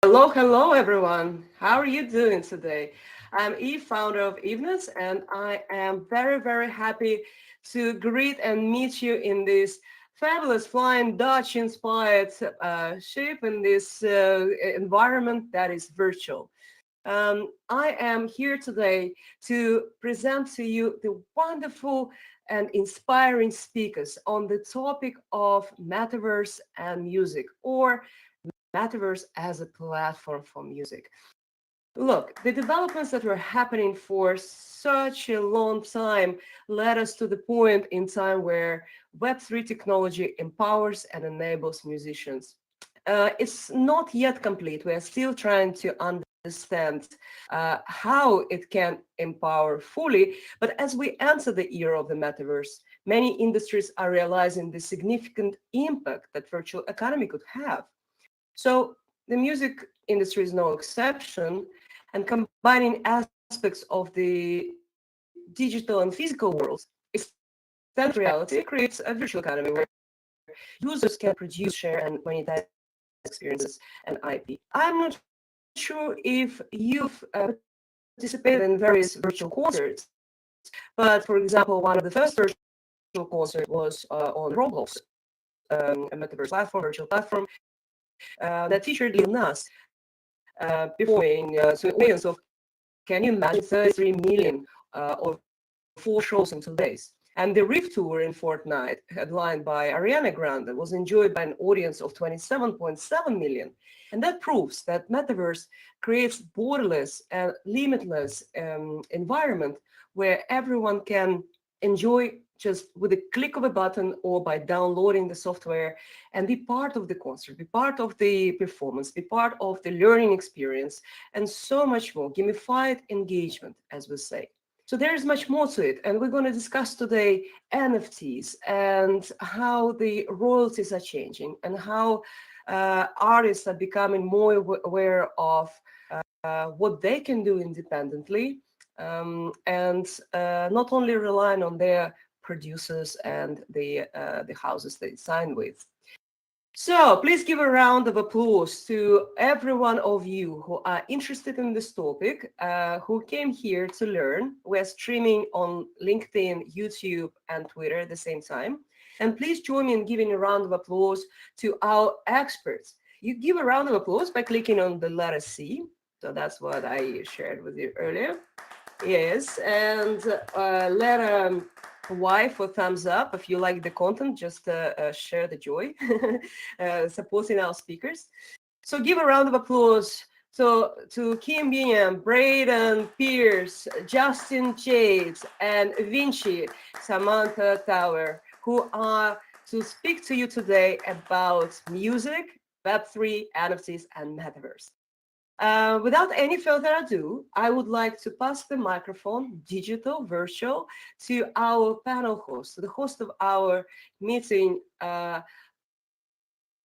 Hello everyone. How are you doing today? I'm Eve, founder of Evenness, and I am very happy to greet and meet you in this fabulous flying Dutch-inspired ship in this environment that is virtual. I am here today to present to you the wonderful and inspiring speakers on the topic of Metaverse and music, or Metaverse as a platform for music. Look, the developments that were happening for such a long time led us to the point in time where Web3 technology empowers and enables musicians. It's not yet complete. We are still trying to understand how it can empower fully. But as we enter the era of the metaverse, many industries are realizing the significant impact that virtual economy could have. So the music industry is no exception, and combining aspects of the digital and physical worlds, extended reality creates a virtual economy where users can produce, share, and monetize experiences and IP. I'm not sure if you've participated in various virtual concerts, but for example, one of the first virtual concerts was on Roblox, a metaverse platform, virtual platform, that featured Lil Nas performing to an audience of, can you imagine, 33 million of 4 shows in 2 days. And the Rift Tour in Fortnite, headlined by Ariana Grande, was enjoyed by an audience of 27.7 million. And that proves that Metaverse creates borderless and limitless environment where everyone can enjoy just with a click of a button or by downloading the software and be part of the concert, be part of the performance, be part of the learning experience, and so much more. Gamified engagement, as we say. So there is much more to it, and we're going to discuss today NFTs and how the royalties are changing and how artists are becoming more aware of what they can do independently, and not only relying on their producers and the houses they sign with. So please give a round of applause to every one of you who are interested in this topic, who came here to learn. We're streaming on LinkedIn, YouTube, and Twitter at the same time. And please join me in giving a round of applause to our experts. You give a round of applause by clicking on the letter C. So that's what I shared with you earlier. Yes, and letter Y for thumbs up. If you like the content, just share the joy, supporting our speakers. So give a round of applause to Kim Bingham, Brayden, Pierce, Justine, Jade, and Vinci, Samantha, Tauber, who are to speak to you today about music, Web3, NFTs, and Metaverse. Without any further ado, I would like to pass the microphone, digital, virtual, to our panel host, the host of our meeting,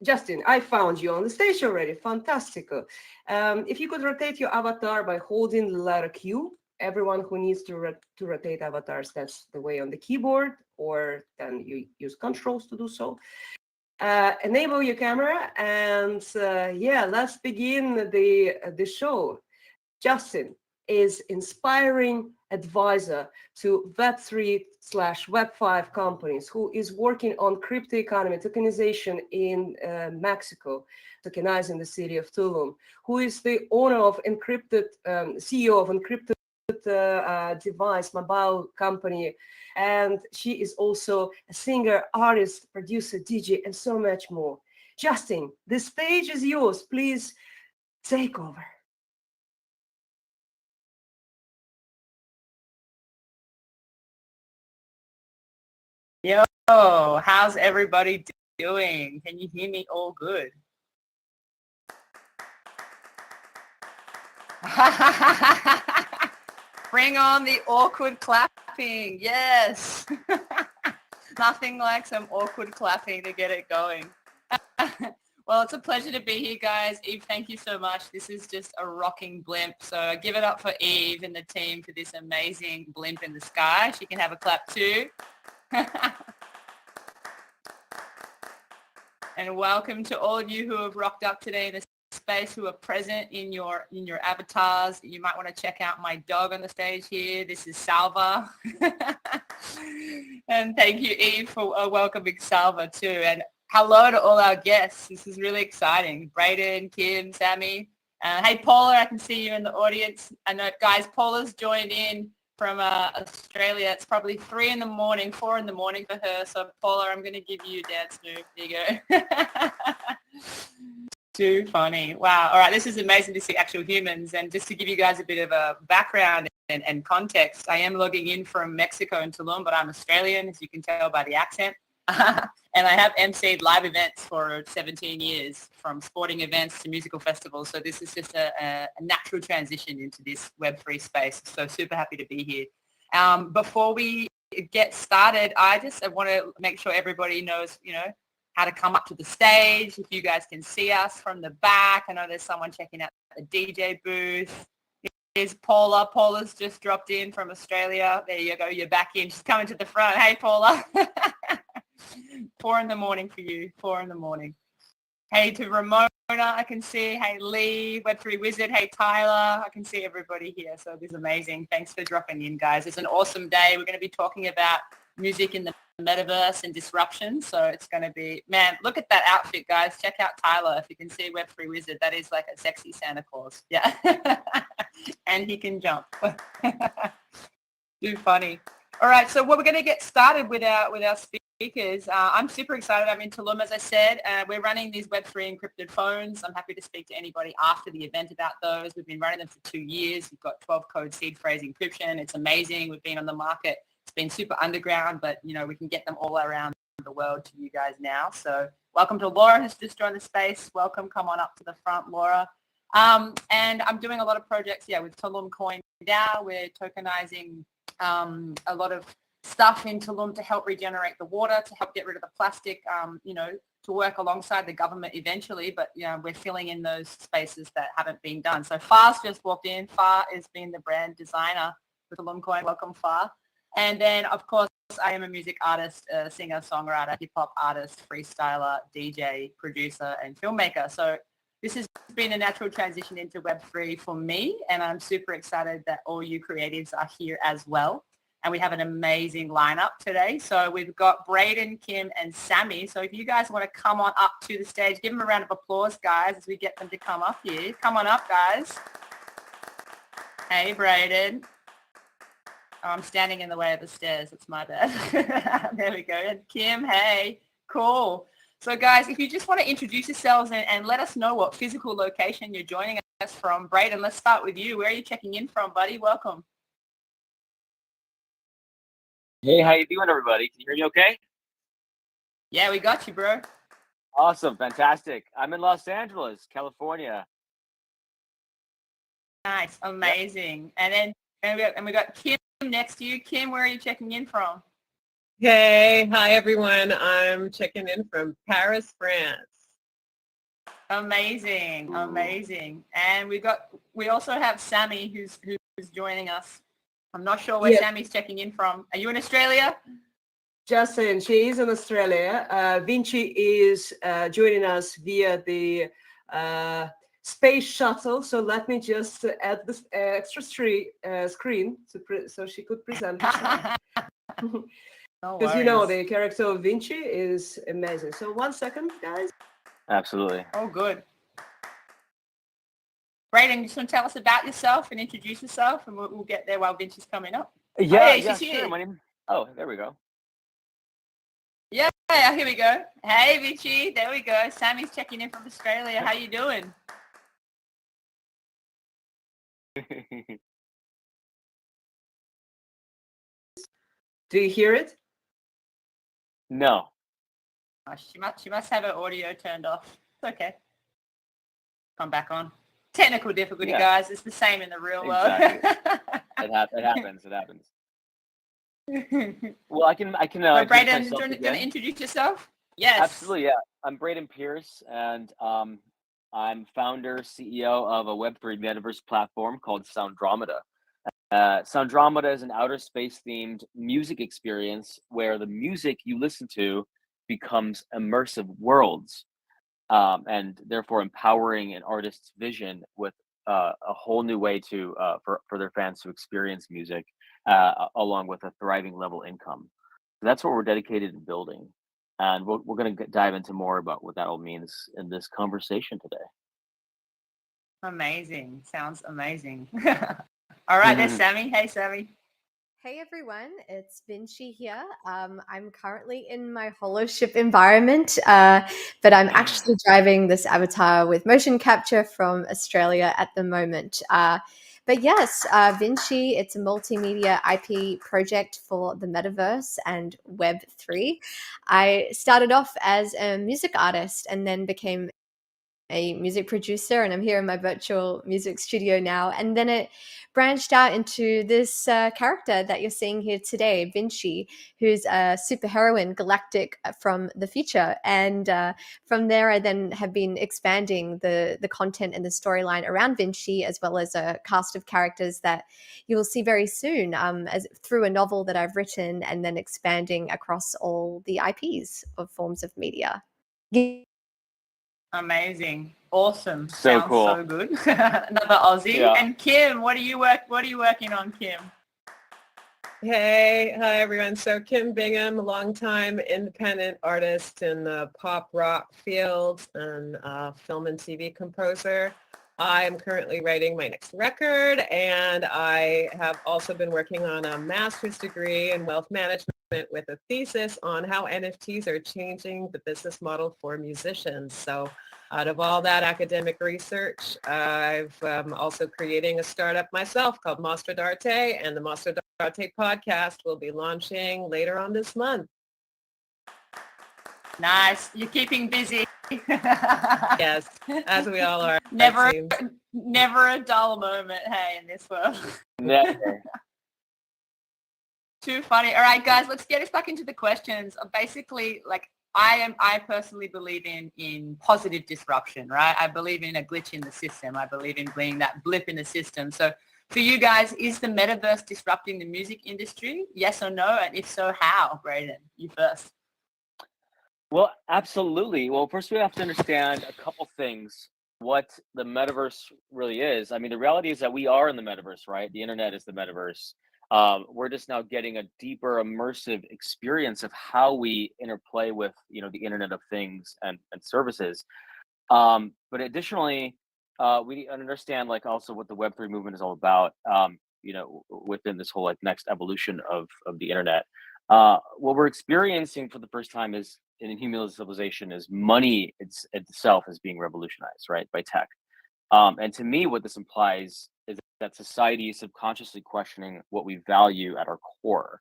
Justine. I found you on the stage already. Fantastico. If you could rotate your avatar by holding the letter Q, everyone who needs to rotate avatars, that's the way on the keyboard, or then you use controls to do so. Enable your camera, and yeah, let's begin the show. Justine is inspiring advisor to Web3/Web5 companies who is working on crypto economy tokenization in Mexico, tokenizing the city of Tulum, who is the owner of CEO of Encrypted Device mobile company, and she is also a singer, artist, producer, DJ, and so much more. Justine, the stage is yours. Please take over. Yo, how's everybody doing? Can you hear me all good? Bring on the awkward clapping. Yes. Nothing like some awkward clapping to get it going. Well, it's a pleasure to be here, guys. Eve, thank you so much. This is just a rocking blimp. So give it up for Eve and the team for this amazing blimp in the sky. She can have a clap too. And welcome to all of you who have rocked up today in the space who are present in your avatars. You might want to check out my dog on the stage here. This is Salva. And thank you, Eve, for welcoming Salva too. And hello to all our guests. This is really exciting. Brayden, Kim, Sammy. Hey, Paula, I can see you in the audience. I know, guys, Paula's joined in from Australia. It's probably 3 in the morning, 4 in the morning for her. So, Paula, I'm going to give you a dance move. There you go. Too funny. Wow. All right. This is amazing to see actual humans. And just to give you guys a bit of a background and context, I am logging in from Mexico and Tulum, but I'm Australian, as you can tell by the accent. And I have emceed live events for 17 years, from sporting events to musical festivals. So this is just a natural transition into this Web3 space. So super happy to be here. Before we get started, I want to make sure everybody knows, how to come up to the stage. If you guys can see us from the back. I know there's someone checking out the DJ booth. Here's Paula. Paula's just dropped in from Australia. There you go. You're back in. She's coming to the front. Hey, Paula. 4 in the morning for you. 4 in the morning. Hey to Ramona, I can see. Hey Lee, Web3 Wizard. Hey Tyler, I can see everybody here. So this is amazing. Thanks for dropping in, guys. It's an awesome day. We're going to be talking about music in the metaverse and disruption. So it's going to be, man, look at that outfit, guys. Check out Tyler. If you can see Web3 Wizard, that is like a sexy Santa Claus. Yeah. And he can jump. Too funny. All right, so we're going to get started with our speakers. I'm super excited. I'm in Tulum, as I said. We're running these Web3 encrypted phones. I'm happy to speak to anybody after the event about those. We've been running them for 2 years. We've got 12 code seed phrase encryption. It's amazing. We've been on the market. It's been super underground, but we can get them all around the world to you guys now. So welcome to Laura, who's just joined the space. Welcome. Come on up to the front, Laura. And I'm doing a lot of projects, with TulumCoinDAO. We're tokenizing a lot of stuff in Tulum to help regenerate the water, to help get rid of the plastic, to work alongside the government eventually. But, we're filling in those spaces that haven't been done. So Far's just walked in. Far has been the brand designer for TulumCoin. Welcome, Far. And then, of course, I am a music artist, singer, songwriter, hip-hop artist, freestyler, DJ, producer, and filmmaker. So this has been a natural transition into Web3 for me, and I'm super excited that all you creatives are here as well. And we have an amazing lineup today. So we've got Brayden, Kim, and Sammy. So if you guys want to come on up to the stage, give them a round of applause, guys, as we get them to come up here. Come on up, guys. Hey, Brayden. Oh, I'm standing in the way of the stairs. It's my bad. There we go. And Kim, hey, cool. So guys, if you just want to introduce yourselves and let us know what physical location you're joining us from. Brayden, let's start with you. Where are you checking in from, buddy? Welcome. Hey, how you doing, everybody? Can you hear me okay? Yeah, we got you, bro. Awesome. Fantastic. I'm in Los Angeles, California. Nice. Amazing. Yep. And we got Kim next to you. Kim, where are you checking in from? Hey, hi everyone. I'm checking in from Paris, France. Amazing, amazing. And we also have Sammy who's joining us. I'm not sure where Sammy's checking in from. Are you in Australia? Justine, she is in Australia. Vinci is joining us via the space shuttle. So let me just add this extra screen so she could present herself. Because the character of Vinci is amazing. So 1 second, guys. Absolutely. Oh, good. Brayden, you just want to tell us about yourself and introduce yourself, and we'll get there while Vinci's coming up. Yeah, sure. My name. Oh, there we go. Yeah, here we go. Hey, Vinci. There we go. Sammy's checking in from Australia. How you doing? Do you hear it? No. Oh, she must have her audio turned off. It's okay. Come back on. Technical difficulty, guys. It's the same in the real world. It happens. It happens. Well, I can. So Brayden, do you want to introduce yourself? Yes. Absolutely. Yeah. I'm Brayden Pierce, and I'm founder, CEO of a Web3 metaverse platform called Soundromeda. Soundromeda is an outer space themed music experience where the music you listen to becomes immersive worlds. and therefore empowering an artist's vision with a whole new way to for their fans to experience music, along with a thriving level income. So that's what we're dedicated to building, and we're going to dive into more about what that all means in this conversation today. Amazing. Sounds amazing. All right, there's Sammy. Hey, Sammy. Hey everyone, it's Vinci here. I'm currently in my holoship environment, but I'm actually driving this avatar with motion capture from Australia at the moment. But yes, Vinci, it's a multimedia IP project for the Metaverse and Web3. I started off as a music artist and then became a music producer, and I'm here in my virtual music studio now. And then it branched out into this character that you're seeing here today, Vinci, who's a superheroine galactic from the future. And from there, I then have been expanding the content and the storyline around Vinci, as well as a cast of characters that you will see very soon, as through a novel that I've written, and then expanding across all the IPs of forms of media. Amazing. Awesome. So Sounds cool. so good. Another Aussie. Yeah. And Kim, what are you working on, Kim? Hey, hi everyone. So Kim Bingham, a longtime independent artist in the pop rock field and film and TV composer. I am currently writing my next record, and I have also been working on a master's degree in wealth management with a thesis on how NFTs are changing the business model for musicians. So out of all that academic research, I'm also creating a startup myself called Mostrodarte, and the Mostrodarte podcast will be launching later on this month. Next. You're keeping busy. Yes, as we all are. Never a dull moment, hey, in this world. Never. Too funny. All right, guys, let's get us back into the questions. Basically, like, I personally believe in positive disruption, right? I believe in a glitch in the system. I believe in being that blip in the system. So for you guys, is the metaverse disrupting the music industry? Yes or no? And if so, how? Brayden, you first. Well, absolutely. Well, first we have to understand a couple things, what the metaverse really is. I mean, the reality is that we are in the metaverse, right? The internet is the metaverse. We're just now getting a deeper immersive experience of how we interplay with, the Internet of Things and services. But additionally, we understand like also what the Web3 movement is all about, within this whole like next evolution of the internet. What we're experiencing for the first time is in human civilization is money itself is being revolutionized, right, by tech. And to me, what this implies is that society is subconsciously questioning what we value at our core.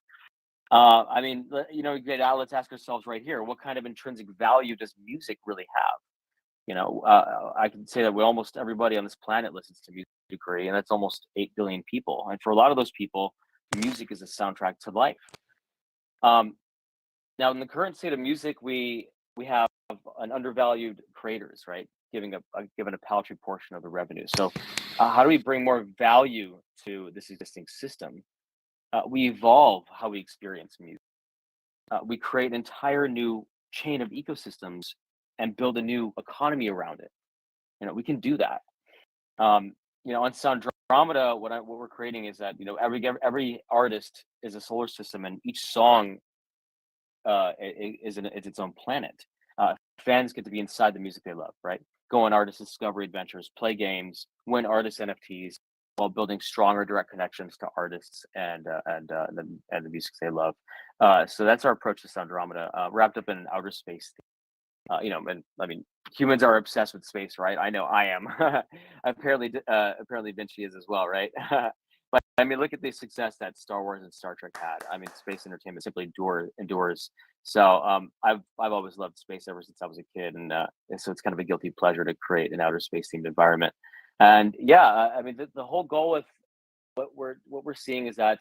I mean, let's ask ourselves right here, what kind of intrinsic value does music really have? I can say that almost everybody on this planet listens to music degree, and that's almost 8 billion people. And for a lot of those people, music is a soundtrack to life. Now, in the current state of music, we have an undervalued creators, right? Given a paltry portion of the revenue. So how do we bring more value to this existing system? We evolve how we experience music. We create an entire new chain of ecosystems and build a new economy around it. We can do that. On Soundromeda, what we're creating is that every artist is a solar system, and each song is its own planet. Fans get to be inside the music they love, right? Go on artist discovery adventures, play games, win artist NFTs, while building stronger direct connections to artists and the music they love. So that's our approach to Soundromeda, wrapped up in an outer space. And I mean, humans are obsessed with space, right? I know I am. apparently Vinci is as well, right? But I mean, look at the success that Star Wars and Star Trek had. I mean, space entertainment simply endures. So I've always loved space ever since I was a kid, and so it's kind of a guilty pleasure to create an outer space themed environment. And yeah, I mean, the whole goal with what we're seeing is that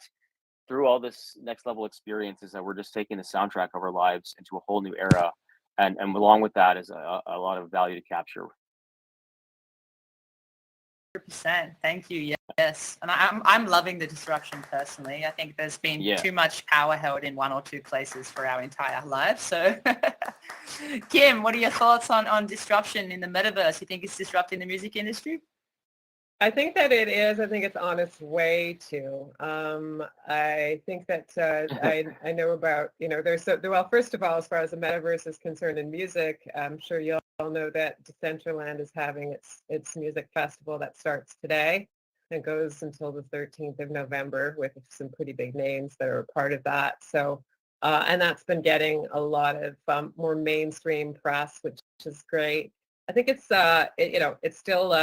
through all this next level experience is that we're just taking the soundtrack of our lives into a whole new era, and along with that is a lot of value to capture. 100%. Thank you. Yes, and I'm loving the disruption personally. I think there's been too much power held in one or two places for our entire life. So Kim, what are your thoughts on disruption in the metaverse? You think it's disrupting the music industry? I think that it is. I think it's on its way to. I think that I know about, well, first of all, as far as the metaverse is concerned in music, I'm sure you all know that Decentraland is having its music festival that starts today and goes until the 13th of November with some pretty big names that are a part of that. So, and that's been getting a lot of more mainstream press, which is great. I think it's, it's still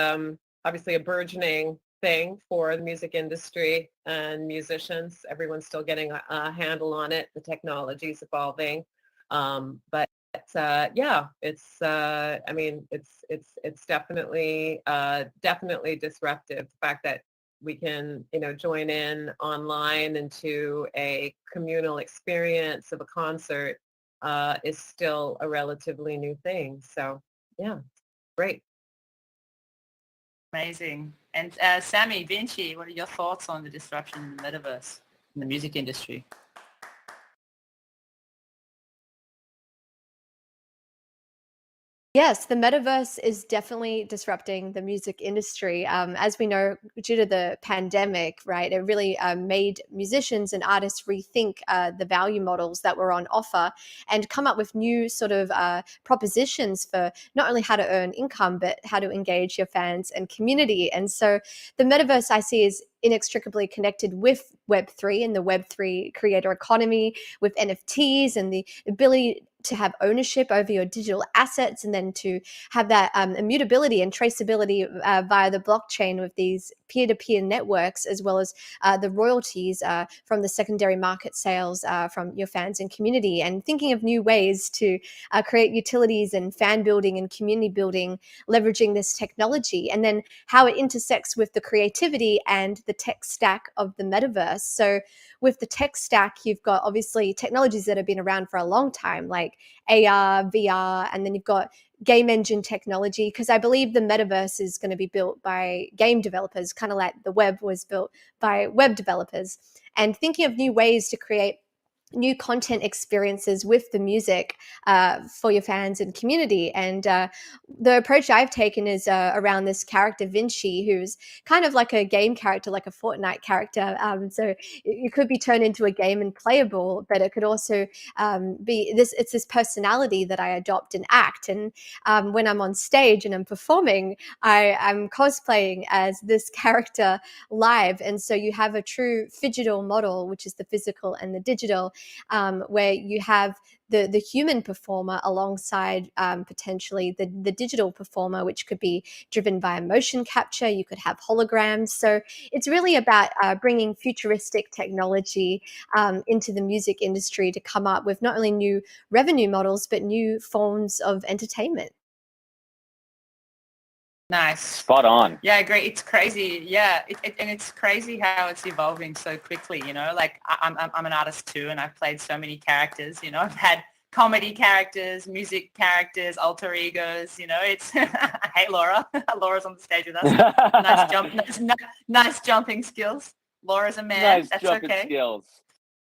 obviously a burgeoning thing for the music industry and musicians. Everyone's still getting a handle on it. The technology is evolving. But yeah, it's it's definitely disruptive. The fact that we can join in online into a communal experience of a concert is still a relatively new thing. So yeah, great. Amazing. And Sammy, Vinci, what are your thoughts on the disruption in the metaverse in the music industry? Yes, the metaverse is definitely disrupting the music industry. As we know, due to the pandemic, right, it really made musicians and artists rethink the value models that were on offer and come up with new sort of propositions for not only how to earn income, but how to engage your fans and community. And so the metaverse I see is inextricably connected with Web3 and the Web3 creator economy, with NFTs and the ability to have ownership over your digital assets, and then to have that immutability and traceability via the blockchain with these peer-to-peer networks, as well as the royalties from the secondary market sales from your fans and community, and thinking of new ways to create utilities and fan building and community building, leveraging this technology, and then how it intersects with the creativity and the tech stack of the metaverse. So with the tech stack, you've got obviously technologies that have been around for a long time, like AR, VR, and then you've got game engine technology, because I believe the metaverse is going to be built by game developers, kind of like the web was built by web developers, and thinking of new ways to create new content experiences with the music for your fans and community. And the approach I've taken is around this character Vinci, who's kind of like a game character, like a Fortnite character. So it could be turned into a game and playable, but it could also be it's this personality that I adopt and act. And when I'm on stage and I'm performing, I'm cosplaying as this character live. And so you have a true phygital model, which is the physical and the digital, where you have the human performer alongside potentially the digital performer, which could be driven by motion capture. You could have holograms. So it's really about bringing futuristic technology into the music industry to come up with not only new revenue models, but new forms of entertainment. Nice. Spot on. Yeah, great. It's crazy. Yeah, and it's crazy how it's evolving so quickly. Like I'm an artist too, and I've played so many characters. I've had comedy characters, music characters, alter egos. It's hey Laura, Laura's on the stage with us. Nice jumping skills. Laura's a man. Nice That's jumping okay. skills.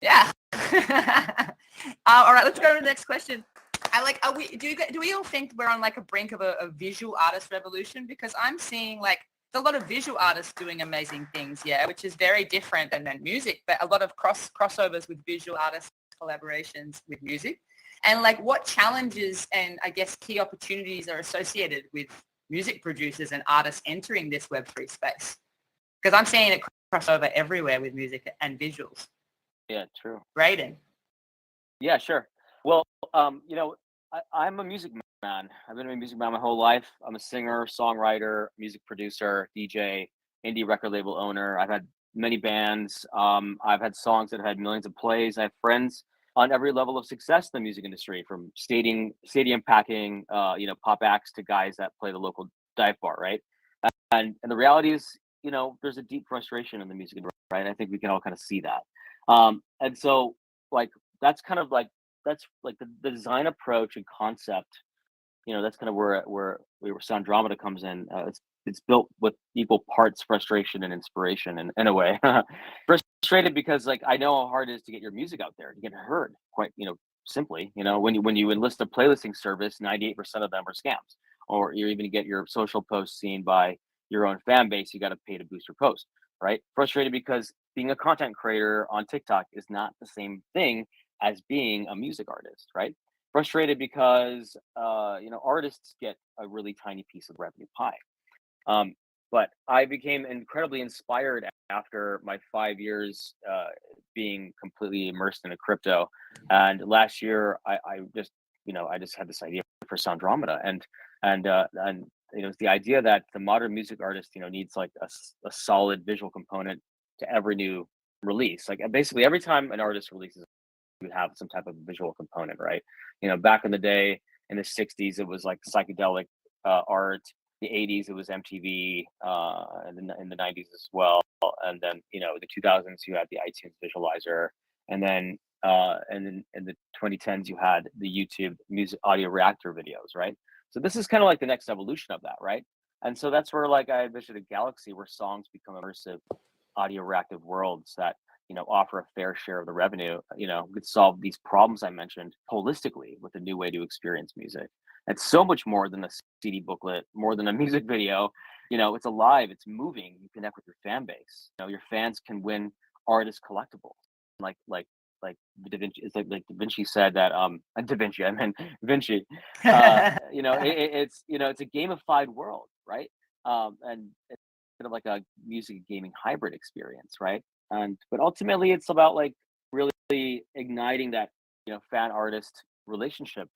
Yeah. All right, let's go to the next question. Do we all think we're on like a brink of a visual artist revolution? Because I'm seeing like a lot of visual artists doing amazing things, yeah, which is very different than music, but a lot of crossovers with visual artists, collaborations with music. And like what challenges and I guess key opportunities are associated with music producers and artists entering this Web3 space? Because I'm seeing it crossover everywhere with music and visuals. Yeah, true. Brayden. Yeah, sure. Well, I'm a music man. I've been a music man my whole life. I'm a singer, songwriter, music producer, DJ, indie record label owner. I've had many bands. I've had songs that have had millions of plays. I have friends on every level of success in the music industry, from stadium packing, pop acts to guys that play the local dive bar, right? And the reality is, there's a deep frustration in the music industry, right? I think we can all kind of see that. And so, like, that's the design approach and concept. That's kind of where Soundromeda comes in. It's built with equal parts frustration and inspiration, in a way. Frustrated because like I know how hard it is to get your music out there, to get heard, quite simply, when you enlist a playlisting service, 98% of them are scams, or you're even to get your social posts seen by your own fan base, you got to pay to boost your post, right? Frustrated because being a content creator on TikTok is not the same thing as being a music artist, right? Frustrated because artists get a really tiny piece of revenue pie. But I became incredibly inspired after my 5 years being completely immersed in a crypto, and last year I just had this idea for Soundromeda, and it's the idea that the modern music artist needs like a solid visual component to every new release. Like basically every time an artist releases, you have some type of visual component, right? Back in the day in the 60s, it was like psychedelic art. The 80s, it was MTV, and in the 90s as well. And then, the 2000s, you had the iTunes visualizer. And then in the 2010s, you had the YouTube music audio reactor videos, right? So this is kind of like the next evolution of that, right? And so that's where like I envisioned a galaxy where songs become immersive audio reactive worlds that offer a fair share of the revenue, could solve these problems I mentioned holistically with a new way to experience music. It's so much more than a CD booklet, more than a music video. It's alive, it's moving. You connect with your fan base. Your fans can win artist collectibles. Like Da Vinci, it's like Da Vinci said that Da Vinci, I meant Vinci. It's it's a gamified world, right? And it's kind of like a music gaming hybrid experience, right? But ultimately it's about like really igniting that fan artist relationship,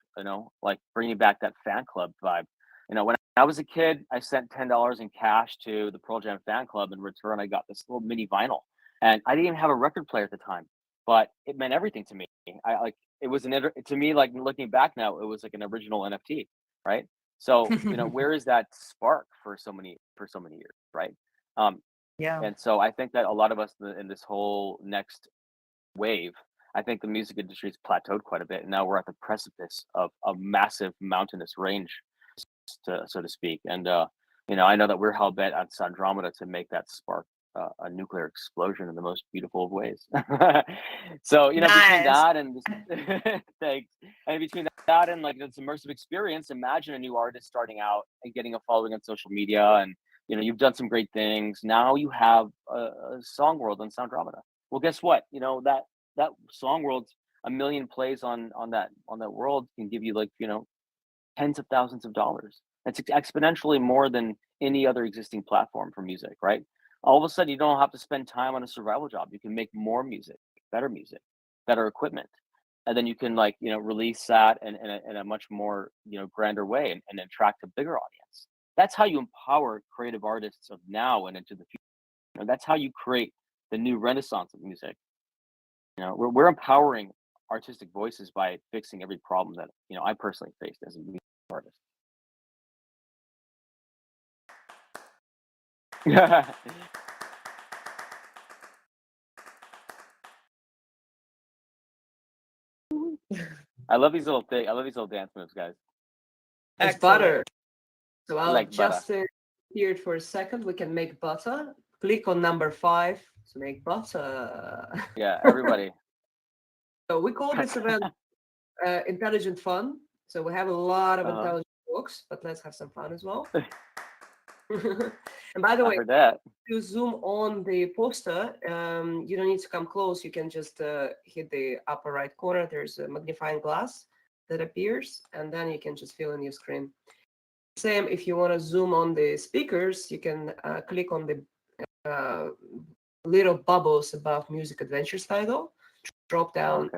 like bringing back that fan club vibe. When I was a kid, I sent $10 in cash to the Pearl Jam fan club. In return, I got this little mini vinyl, and I didn't even have a record player at the time, but it meant everything to me. It was to me, like looking back now, it was like an original NFT, right? So where is that spark for so many years, right? Yeah. And so I think that a lot of us in this whole next wave, I think the music industry has plateaued quite a bit, and now we're at the precipice of a massive mountainous range, so to speak. And I know that we're hell bent on Soundromeda to make that spark a nuclear explosion in the most beautiful of ways. So between that and thanks, and between that and like this immersive experience, imagine a new artist starting out and getting a following on social media, and you've done some great things. Now you have a song world on Soundromeda. Well, guess what? That song world's a million plays on that world can give you like tens of thousands of dollars. That's exponentially more than any other existing platform for music, right? All of a sudden, you don't have to spend time on a survival job. You can make more music, better equipment, and then you can release that in a much more grander way and attract a bigger audience. That's how you empower creative artists of now and into the future. That's how you create the new renaissance of music. We're empowering artistic voices by fixing every problem that I personally faced as a music artist. I love these little things. I love these little dance moves, guys. It's Excellent. butter. So I'll Like butter. just hear it for a second. We can make butter. Click on number 5 to make butter. Yeah, everybody. So we call this event intelligent fun. So we have a lot of intelligent books, but let's have some fun as well. And by the I way, heard that. to zoom on the poster, you don't need to come close. You can just hit the upper right corner. There's a magnifying glass that appears, and then you can just fill in your screen. Same if you want to zoom on the speakers, you can click on the little bubbles above music adventures title, drop down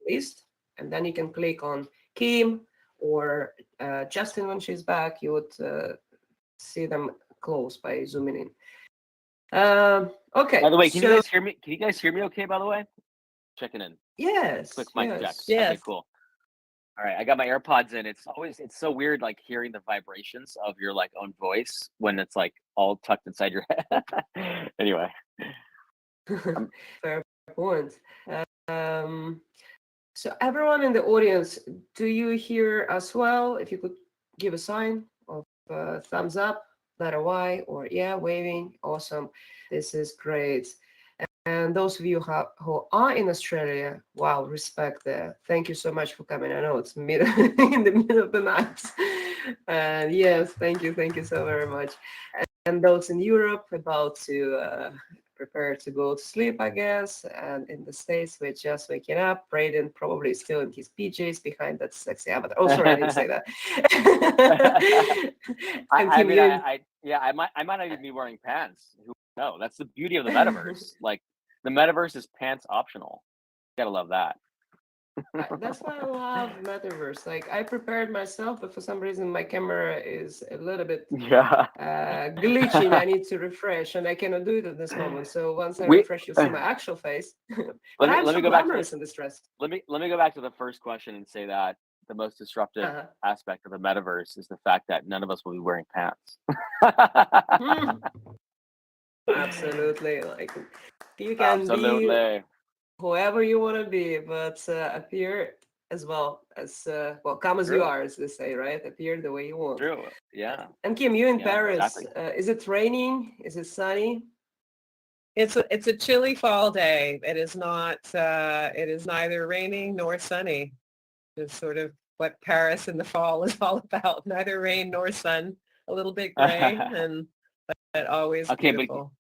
list, and then you can click on Kim or Justine when she's back. You would see them close by zooming in. Okay. By the way, can you guys hear me? Can you guys hear me okay, by the way? Checking in. Yes. Quick mic check. Yes. Okay, cool. All right, I got my AirPods in. It's so weird like hearing the vibrations of your like own voice when it's like all tucked inside your head. Anyway. Fair point. So everyone in the audience, do you hear us well? If you could give a sign of thumbs up, letter Y, or yeah, waving. Awesome. This is great. And those of you who are in Australia, wow, respect there. Thank you so much for coming. I know it's in the middle of the night. And yes, thank you so very much. And those in Europe about to prepare to go to sleep, I guess. And in the States, we're just waking up. Brayden probably still in his PJs behind that sexy avatar. Oh, sorry, I didn't say that. I might not even be wearing pants. Who knows? That's the beauty of the metaverse. Like the metaverse is pants optional. You gotta love that. That's why I love Metaverse. Like I prepared myself, but for some reason my camera is a little bit glitching. I need to refresh, and I cannot do it at this moment. So once I refresh, you'll see my actual face. But I'm so glamorous in this dress. Let me go back to the first question and say that the most disruptive aspect of the metaverse is the fact that none of us will be wearing pants. Absolutely, like you can be whoever you want to be, but appear as well as come as you are, as they say, right? Appear the way you want. True. Yeah. And Kim, you in Paris? Exactly. Is it raining? Is it sunny? It's a chilly fall day. It is not. It is neither raining nor sunny. It's sort of what Paris in the fall is all about. Neither rain nor sun. A little bit gray, but always beautiful.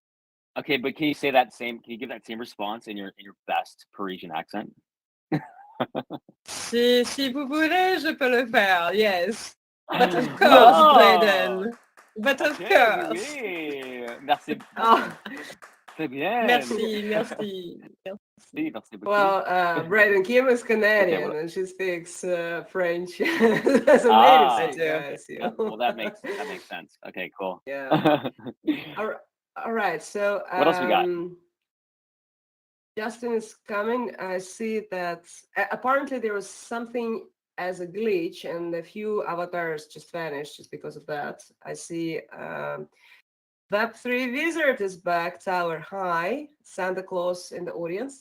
But can you say that same? Can you give that same response in your best Parisian accent? Si vous voulez, je peux le faire. Yes, but of course, Brayden. But of course. Oui. Merci. C'est bien. Merci. Well, Brayden, Kim is Canadian and she speaks French as a native speaker. Well, that makes sense. Okay, cool. Yeah. All right. So what else we got? Justine is coming. I see that apparently there was something as a glitch and a few avatars just vanished just because of that. I see Web3 Wizard is back. Tauber, hi. Santa Claus in the audience.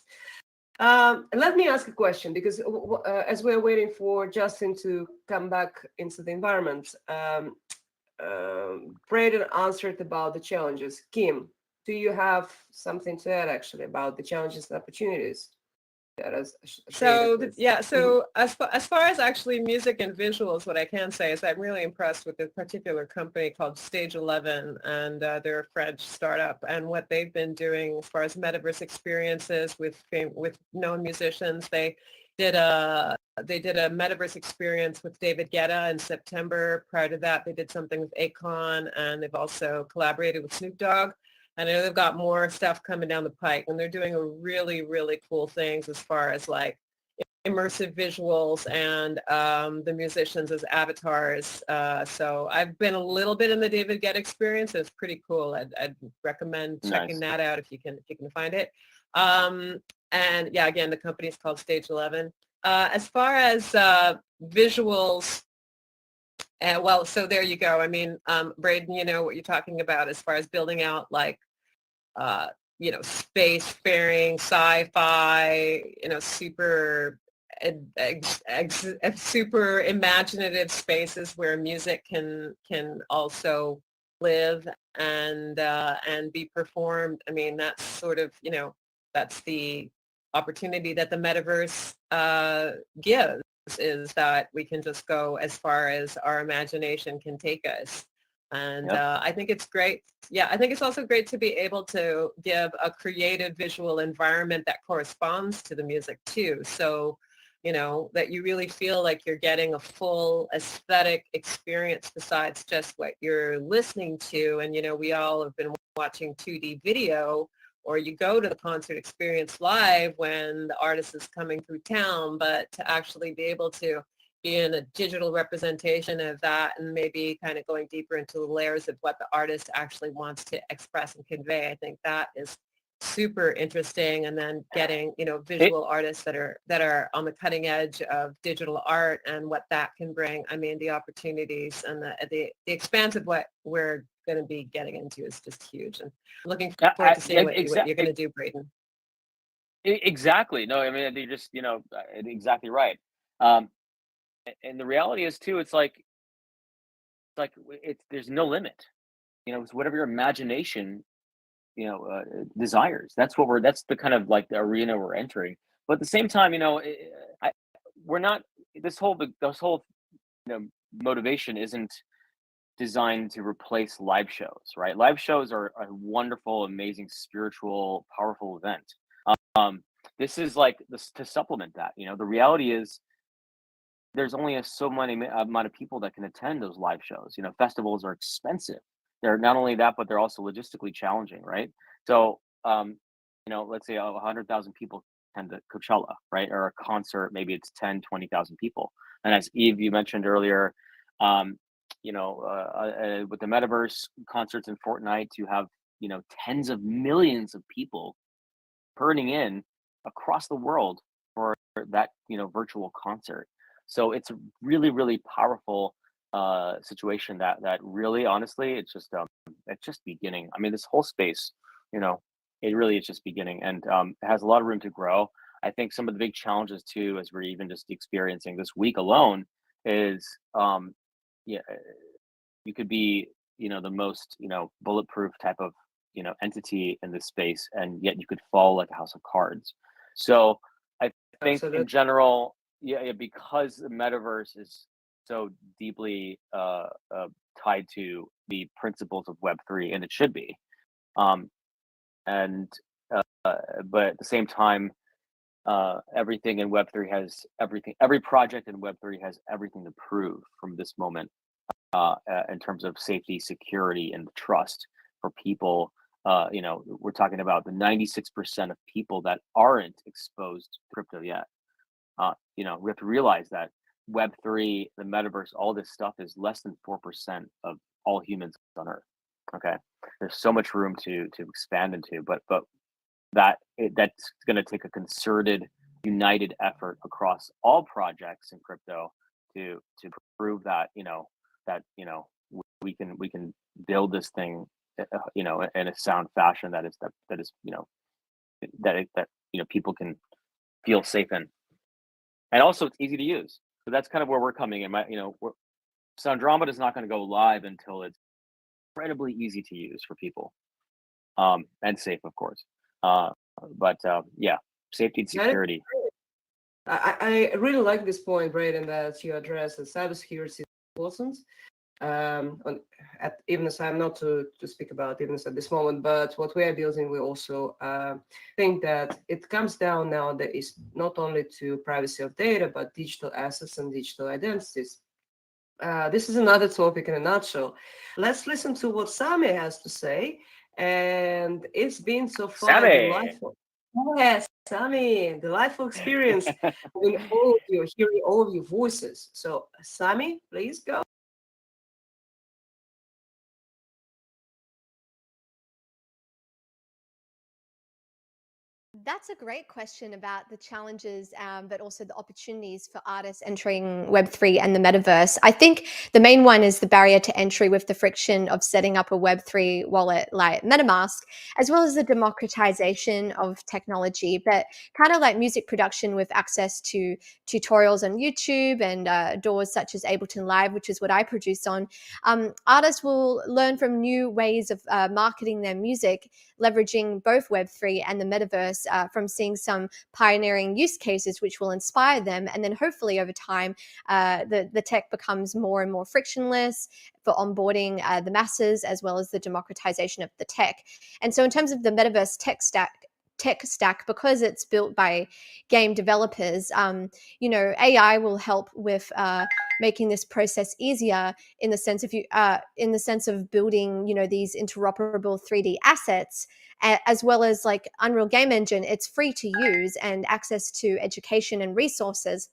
Let me ask a question because as we're waiting for Justine to come back into the environment, Brayden answered about the challenges. Kim, do you have something to add actually about the challenges and opportunities? So as far as actually music and visuals, what I can say is I'm really impressed with this particular company called Stage 11, and they're a French startup, and what they've been doing as far as metaverse experiences with known musicians. They did a metaverse experience with David Guetta in September. Prior to that, they did something with Akon, and they've also collaborated with Snoop Dogg. And I know they've got more stuff coming down the pike, and they're doing a really, really cool things as far as like immersive visuals and the musicians as avatars. So I've been a little bit in the David Guetta experience. It's pretty cool. I'd recommend checking that out if you can find it. And yeah, again, the company is called Stage 11. As far as visuals, well, so there you go. I mean, Brayden, you know what you're talking about as far as building out like, space-faring, sci-fi, super super imaginative spaces where music can also live and be performed. I mean, that's sort of, that's the opportunity that the metaverse gives, is that we can just go as far as our imagination can take us. And I think it's great. Yeah, I think it's also great to be able to give a creative visual environment that corresponds to the music too. So, that you really feel like you're getting a full aesthetic experience besides just what you're listening to. And, we all have been watching 2D video, or you go to the concert experience live when the artist is coming through town, but to actually be able to be in a digital representation of that and maybe kind of going deeper into the layers of what the artist actually wants to express and convey. I think that is super interesting. And then getting, visual artists that are on the cutting edge of digital art and what that can bring. I mean, the opportunities and the expanse of what we're going to be getting into is just huge. And looking forward to seeing what you're going to do, Brayden. Exactly. No, I mean, you're just, exactly right. And the reality is too, it's like there's no limit, it's whatever your imagination desires. That's the kind of like the arena we're entering. But at the same time, we're not, this whole motivation isn't designed to replace live shows, right? Live shows are a wonderful, amazing, spiritual, powerful event. This is like this to supplement that. The reality is there's only so many amount of people that can attend those live shows. Festivals are expensive. They're not only that, but they're also logistically challenging, right? So, let's say 100,000 people attend the Coachella, right? Or a concert, maybe it's 10, 20,000 people. And as Eve, you mentioned earlier, with the Metaverse concerts in Fortnite, you have, tens of millions of people burning in across the world for that, virtual concert. So it's a really, really powerful situation that really, honestly, it's just beginning. I mean, this whole space, it really is just beginning, and it has a lot of room to grow. I think some of the big challenges too, as we're even just experiencing this week alone, is you could be, the most, bulletproof type of, entity in this space, and yet you could fall like a house of cards. So I think in general, because the metaverse is so deeply tied to the principles of Web3, and it should be, and but at the same time, everything in Web3 has everything. Every project in Web3 has everything to prove from this moment, in terms of safety, security, and trust for people. We're talking about the 96% of people that aren't exposed to crypto yet. We have to realize that Web3, the metaverse, all this stuff is less than 4% of all humans on Earth. Okay, there's so much room to expand into, but that's going to take a concerted, united effort across all projects in crypto to prove that we can build this thing, in a sound fashion that is people can feel safe in, and also it's easy to use. So that's kind of where we're coming in. Soundromeda is not going to go live until it's incredibly easy to use for people, and safe, of course. But safety and security. I really like this point, Brayden, that you address that cybersecurity is important. At Evenness, I'm not to speak about Evenness at this moment, but what we are building, we also think that it comes down now that is not only to privacy of data, but digital assets and digital identities. This is another topic in a nutshell. Let's listen to what Sami has to say, and it's been so far delightful. Yes, Sami, delightful experience hearing all of your voices. So, Sami, please go. That's a great question about the challenges, but also the opportunities for artists entering Web3 and the metaverse. I think the main one is the barrier to entry with the friction of setting up a Web3 wallet like MetaMask, as well as the democratization of technology. But kind of like music production with access to tutorials on YouTube and doors such as Ableton Live, which is what I produce on, artists will learn from new ways of marketing their music, leveraging both Web3 and the metaverse, from seeing some pioneering use cases which will inspire them. And then hopefully over time, the tech becomes more and more frictionless for onboarding the masses, as well as the democratization of the tech. And so in terms of the metaverse tech stack, because it's built by game developers, AI will help with making this process easier in the sense of building, these interoperable 3D assets, as well as like Unreal Game Engine. It's free to use and access to education and resources.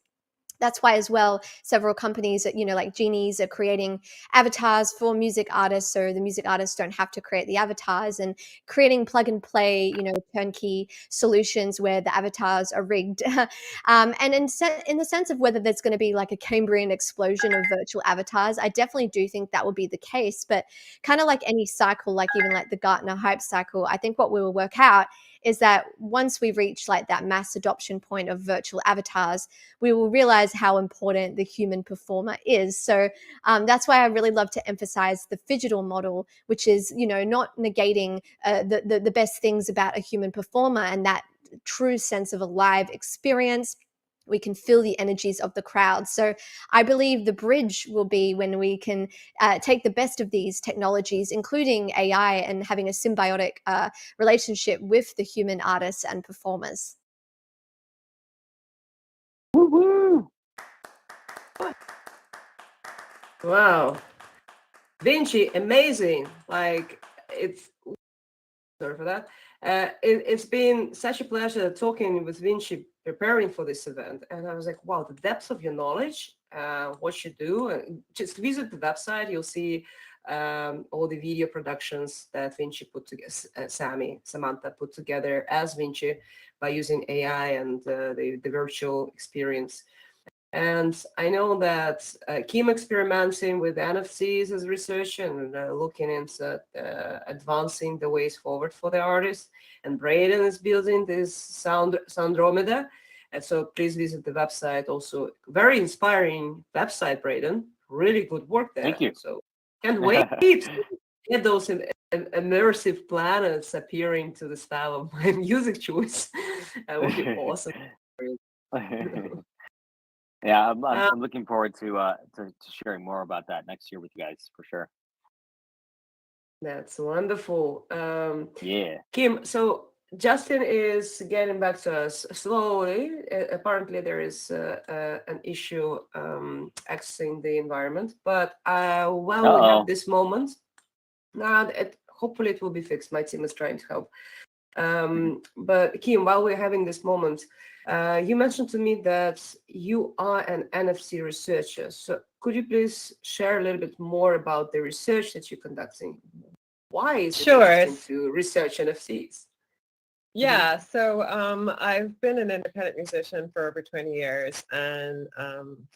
That's why as well, several companies, like Genies, are creating avatars for music artists, so the music artists don't have to create the avatars, and creating plug and play, turnkey solutions where the avatars are rigged. And in the sense of whether there's going to be like a Cambrian explosion of virtual avatars, I definitely do think that will be the case. But kind of like any cycle, like even like the Gartner hype cycle, I think what we will work out is that once we reach like that mass adoption point of virtual avatars, we will realize how important the human performer is. So that's why I really love to emphasize the phygital model, which is, you know, not negating the best things about a human performer and that true sense of a live experience. We can feel the energies of the crowd. So I believe the bridge will be when we can take the best of these technologies, including AI, and having a symbiotic relationship with the human artists and performers. Woo-hoo. Wow. Vinci, amazing. Like, it's, sorry for that. It's been such a pleasure talking with Vinci, preparing for this event. And I was like, wow, the depth of your knowledge, what you do. And just visit the website, you'll see all the video productions that Vinci put together, Samantha put together as Vinci by using AI and the virtual experience. And I know that Kim experimenting with NFTs as researcher and looking into advancing the ways forward for the artists. And Brayden is building this Soundromeda. And so please visit the website. Also, very inspiring website, Brayden. Really good work there. Thank you. So can't wait to get those immersive planets appearing to the style of my music choice. That would be awesome. Yeah, I'm looking forward to sharing more about that next year with you guys for sure. That's wonderful. Yeah. Kim, so Justine is getting back to us slowly. Apparently there is an issue accessing the environment, but while we have this moment, now hopefully it will be fixed. My team is trying to help. But Kim, while we're having this moment, you mentioned to me that you are an NFT researcher. So could you please share a little bit more about the research that you're conducting? Why is it interesting to research NFTs? Yeah, so I've been an independent musician for over 20 years and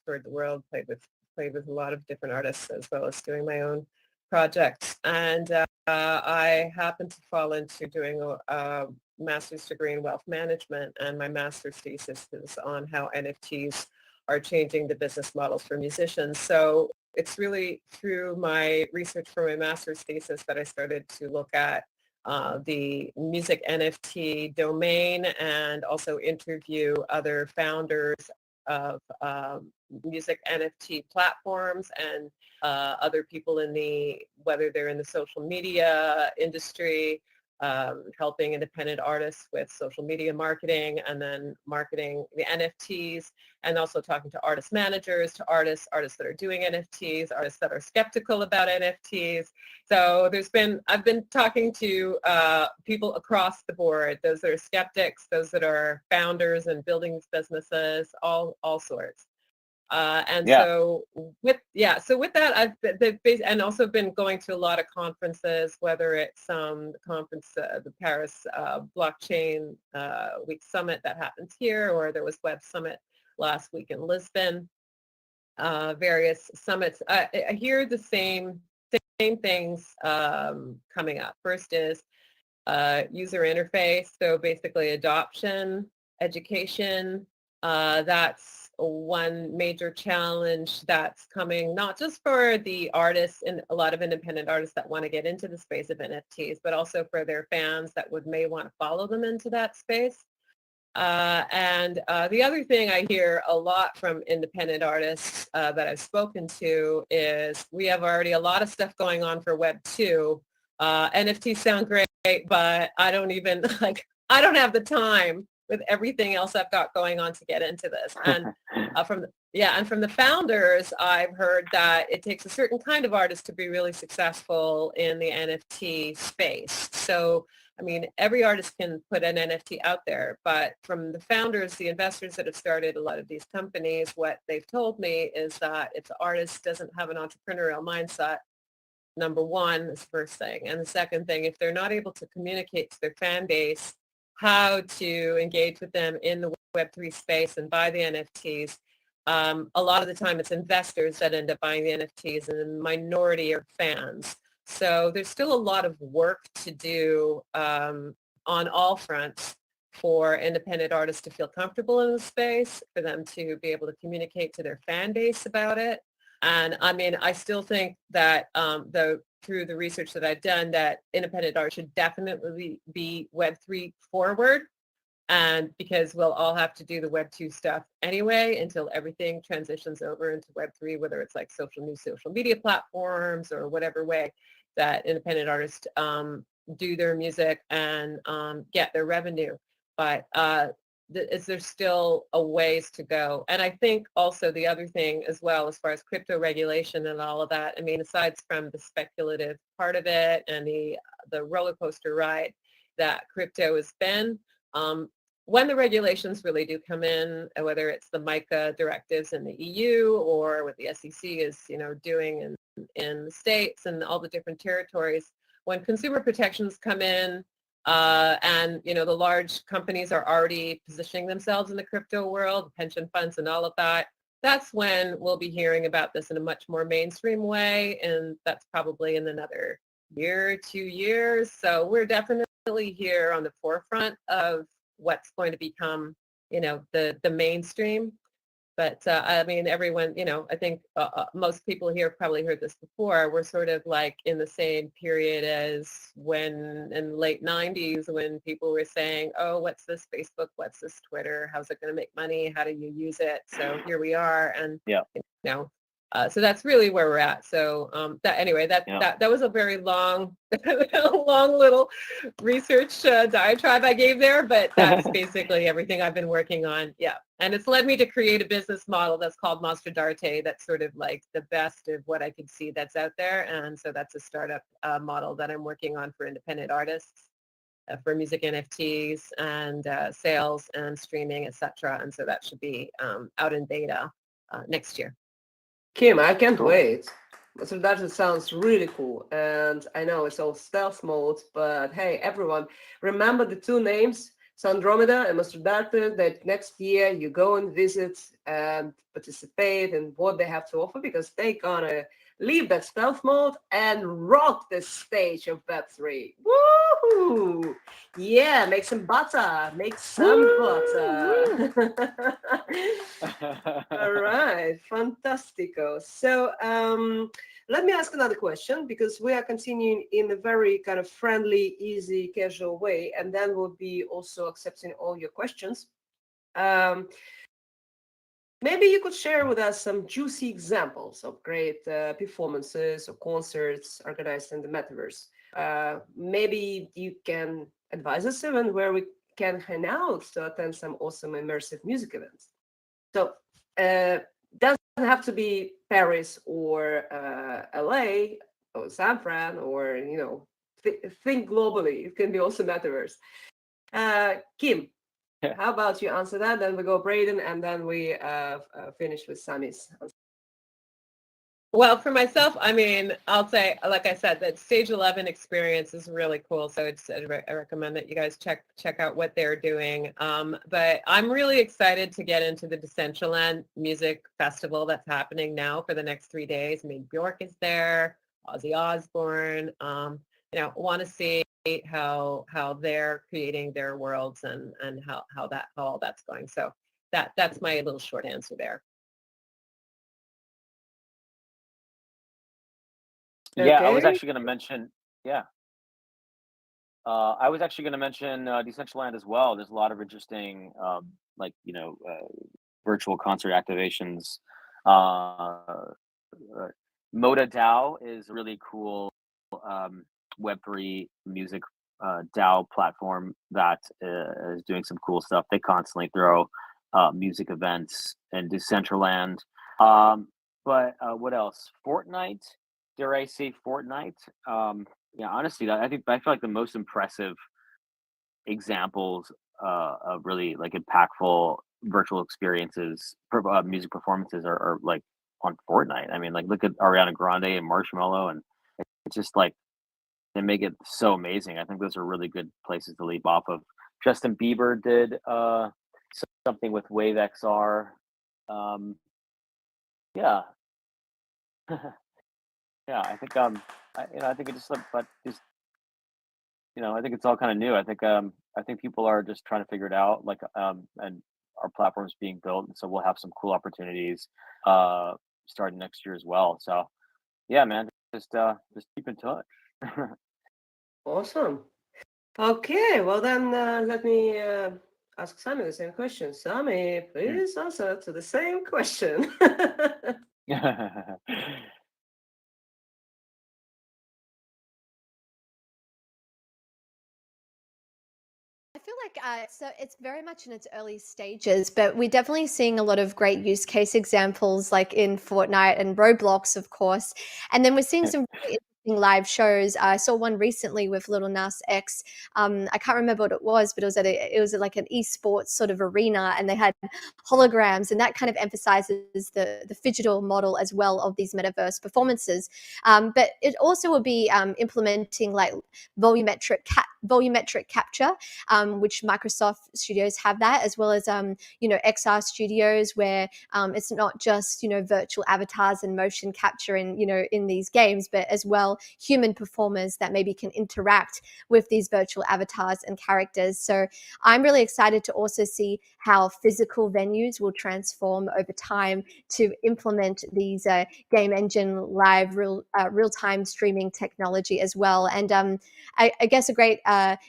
toured the world, played with a lot of different artists as well as doing my own projects. And I happened to fall into doing a master's degree in wealth management, and my master's thesis is on how NFTs are changing the business models for musicians. So it's really through my research for my master's thesis that I started to look at the music NFT domain and also interview other founders of music NFT platforms and other people whether they're in the social media industry, helping independent artists with social media marketing and then marketing the NFTs, and also talking to artist managers, to artists that are doing NFTs, artists that are skeptical about NFTs. So I've been talking to people across the board, those that are skeptics, those that are founders and building these businesses, all sorts. So with that, I've also been going to a lot of conferences, whether it's the conference, the Paris Blockchain Week Summit that happens here, or there was Web Summit last week in Lisbon, various summits. I hear the same things coming up. First is user interface, so basically adoption, education. That's one major challenge that's coming, not just for the artists and a lot of independent artists that want to get into the space of NFTs, but also for their fans that may want to follow them into that space. And the other thing I hear a lot from independent artists that I've spoken to is we have already a lot of stuff going on for Web 2. NFTs sound great, but I don't have the time with everything else I've got going on to get into this. And from the founders, I've heard that it takes a certain kind of artist to be really successful in the NFT space. So, I mean, every artist can put an NFT out there, but from the founders, the investors that have started a lot of these companies, what they've told me is that if the artist doesn't have an entrepreneurial mindset, number one is the first thing. And the second thing, if they're not able to communicate to their fan base how to engage with them in the Web3 space and buy the NFTs, a lot of the time it's investors that end up buying the NFTs and the minority are fans. So there's still a lot of work to do on all fronts for independent artists to feel comfortable in the space, for them to be able to communicate to their fan base about it. And I mean, I still think that through the research that I've done, that independent art should definitely be Web3 forward. And because we'll all have to do the Web 2 stuff anyway until everything transitions over into Web 3, whether it's like social media platforms or whatever way that independent artists do their music and get their revenue. But there's still a ways to go. And I think also the other thing as well, as far as crypto regulation and all of that, I mean, aside from the speculative part of it and the roller coaster ride that crypto has been, when the regulations really do come in, whether it's the MiCA directives in the EU or what the SEC is, doing in the States and all the different territories, when consumer protections come in, and the large companies are already positioning themselves in the crypto world, pension funds and all of that, that's when we'll be hearing about this in a much more mainstream way, and that's probably in another year, 2 years. So we're definitely here on the forefront of what's going to become, the mainstream. But I mean, everyone, I think most people here have probably heard this before. We're sort of like in the same period as when in the late 90s when people were saying, oh, what's this Facebook? What's this Twitter? How's it going to make money? How do you use it? So here we are. And, so that's really where we're at. So that was a very long, long little research diatribe I gave there, but that's basically everything I've been working on. Yeah. And it's led me to create a business model that's called Mostrodarte. That's sort of like the best of what I could see that's out there. And so that's a startup model that I'm working on for independent artists, for music NFTs and sales and streaming, etc. And so that should be out in beta next year. Kim, I can't wait. So that sounds really cool. And I know it's all stealth mode, but hey, everyone, remember the two names, Soundromeda and Mostrodarte, that next year you go and visit and participate in what they have to offer, because they're gonna leave that stealth mode and rock the stage of Web3. Woohoo! Yeah, make some butter. Make some butter. All right, fantastico. So let me ask another question, because we are continuing in a very kind of friendly, easy, casual way, and then we'll be also accepting all your questions. Maybe you could share with us some juicy examples of great performances or concerts organized in the Metaverse. Maybe you can advise us even where we can hang out to attend some awesome immersive music events. So doesn't have to be Paris or LA or San Fran or, think globally. It can be also Metaverse. Kim, how about you answer that? Then we go Brayden, and then we finish with Sammy's answer. Well, for myself, I mean, I'll say, like I said, that Stage 11 experience is really cool. So I recommend that you guys check out what they're doing. But I'm really excited to get into the Decentraland Music Festival that's happening now for the next 3 days. I mean, Bjork is there, Ozzy Osbourne. Want to see how they're creating their worlds and how all that's going. So that's my little short answer there. Yeah, Okay. I was actually going to mention. I was actually going to mention Decentraland as well. There's a lot of interesting, virtual concert activations. ModaDAO is a really cool Web3 music DAO platform that is doing some cool stuff. They constantly throw music events in Decentraland. But what else? Fortnite. Dare I say Fortnite? Honestly, I feel like the most impressive examples of really like impactful virtual experiences, music performances are like on Fortnite. I mean, like look at Ariana Grande and Marshmello, and it's just like they make it so amazing. I think those are really good places to leap off of. Justin Bieber did something with Wave XR. Yeah, I think I think it just I think it's all kind of new. I think people are just trying to figure it out, like, and our platform's being built, and so we'll have some cool opportunities starting next year as well. So yeah, man, just keep in touch. Awesome. Okay, well then let me ask Sami the same question. Sami, please answer to the same question. I feel like so it's very much in its early stages, but we're definitely seeing a lot of great use case examples like in Fortnite and Roblox, of course. And then we're seeing some really interesting live shows. I saw one recently with Lil Nas X. I can't remember what it was, but it was like an esports sort of arena, and they had holograms, and that kind of emphasizes the digital model as well of these metaverse performances. But it also will be implementing like volumetric capture, which Microsoft Studios have that, as well as XR Studios, where it's not just virtual avatars and motion capture in these games, but as well human performers that maybe can interact with these virtual avatars and characters. So I'm really excited to also see how physical venues will transform over time to implement these game engine live real-time streaming technology as well. And I guess a great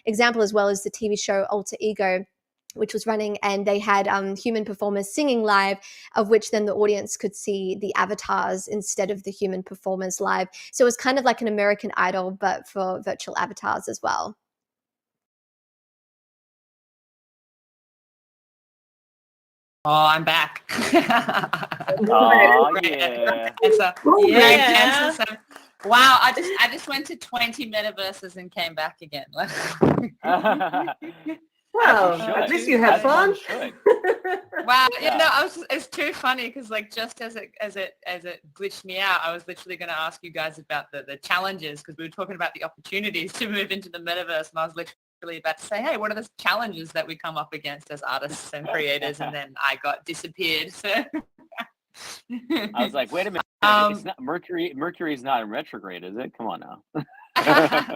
example as well is the TV show Alter Ego, which was running, and they had human performers singing live, of which then the audience could see the avatars instead of the human performers live. So it was kind of like an American Idol, but for virtual avatars as well. Oh, I'm back. Oh, Great yeah. answer. Yeah. Great answer. So, wow, I just went to 20 metaverses and came back again. Well, at least you had fun. Wow, Yeah. it's too funny because like just as it glitched me out, I was literally going to ask you guys about the challenges, because we were talking about the opportunities to move into the metaverse, and I was literally about to say, hey, what are the challenges that we come up against as artists and creators? And then I got disappeared. So I was like, wait a minute, it's not Mercury is not in retrograde, is it? Come on now.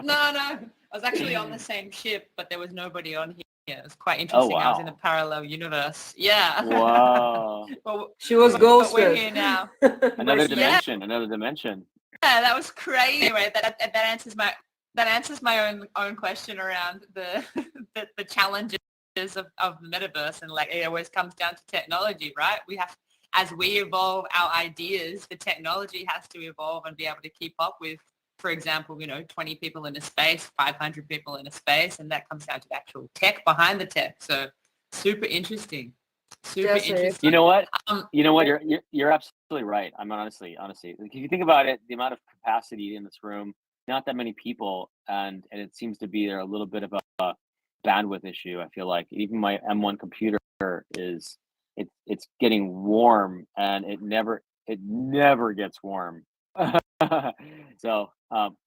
No, I was actually on the same ship, but there was nobody on here. It was quite interesting. wow. I was in a parallel universe. Yeah. Wow. But She was ghosted. we're here now. Another dimension. Yeah, that was crazy. Anyway, that answers my own question around the the challenges of the metaverse, and like it always comes down to technology, right? As we evolve our ideas, the technology has to evolve and be able to keep up with, for example, 20 people in a space, 500 people in a space, and that comes down to the actual tech behind the tech. So super interesting. Interesting. You know what? You're absolutely right. I'm honestly, if you think about it, the amount of capacity in this room, not that many people, and it seems to be there a little bit of a bandwidth issue. I feel like even my M1 computer it's getting warm, and it never gets warm. So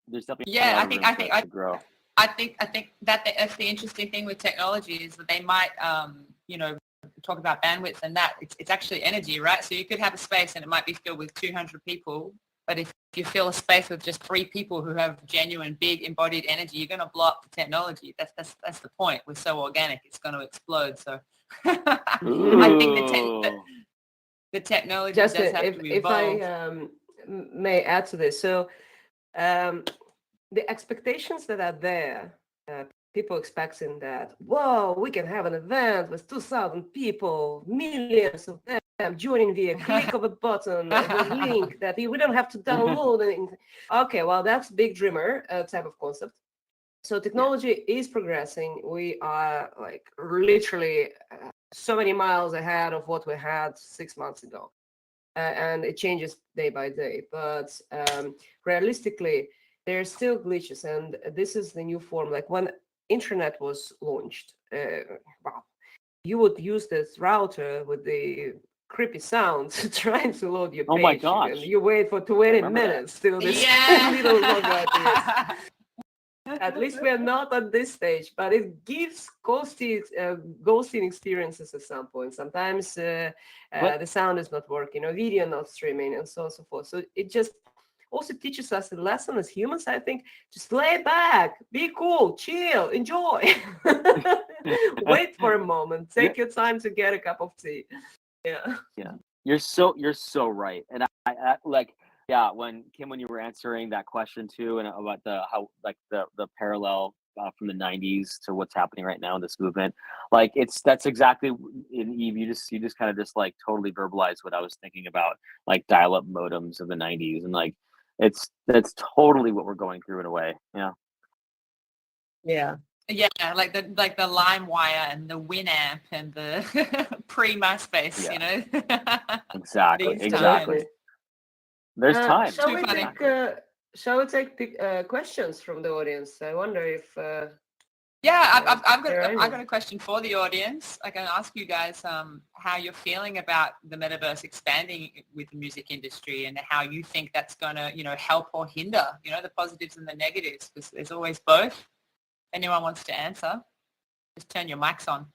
there's definitely to grow. I think that's the interesting thing with technology, is that they might talk about bandwidth, and that it's actually energy, right? So you could have a space and it might be filled with 200 people, but if you fill a space with just 3 people who have genuine big embodied energy, you're going to blow up the technology. That's the point. We're so organic, it's going to explode. So I think the technology does have to evolve. If I may add to this, so the expectations that are there, people expecting that, whoa, we can have an event with 2,000 people, millions of them joining via click of a button, a link that we don't have to download. Okay, well, that's big dreamer type of concept. So technology is progressing. We are like literally so many miles ahead of what we had 6 months ago. And it changes day by day. But realistically, there's still glitches. And this is the new form. Like when internet was launched, you would use this router with the creepy sounds trying to load your page. Oh my gosh. And you wait for 20 minutes till this little log appears. At least we are not at this stage, but it gives ghosting experiences at some point. Sometimes the sound is not working, or video not streaming, and so on and so forth. So it just also teaches us a lesson as humans. I think just lay back, be cool, chill, enjoy. Wait for a moment, take your time to get a cup of tea. Yeah. You're so right. And I like, yeah, when you were answering that question too, and about how like the parallel from the 90s to what's happening right now in this movement, like that's exactly in Eve. You just kind of just like totally verbalized what I was thinking about, like dial-up modems of the 90s, and like that's totally what we're going through in a way. Yeah. Yeah. Yeah, like the LimeWire and the Winamp and the pre-MySpace, you know. Exactly. These Exactly. times. There's time. Shall we take questions from the audience? I wonder if. Yeah, I've got a question for the audience. I can ask you guys how you're feeling about the metaverse expanding with the music industry, and how you think that's going to, you know, help or hinder, you know, the positives and the negatives, because there's always both. Anyone wants to answer, just turn your mics on.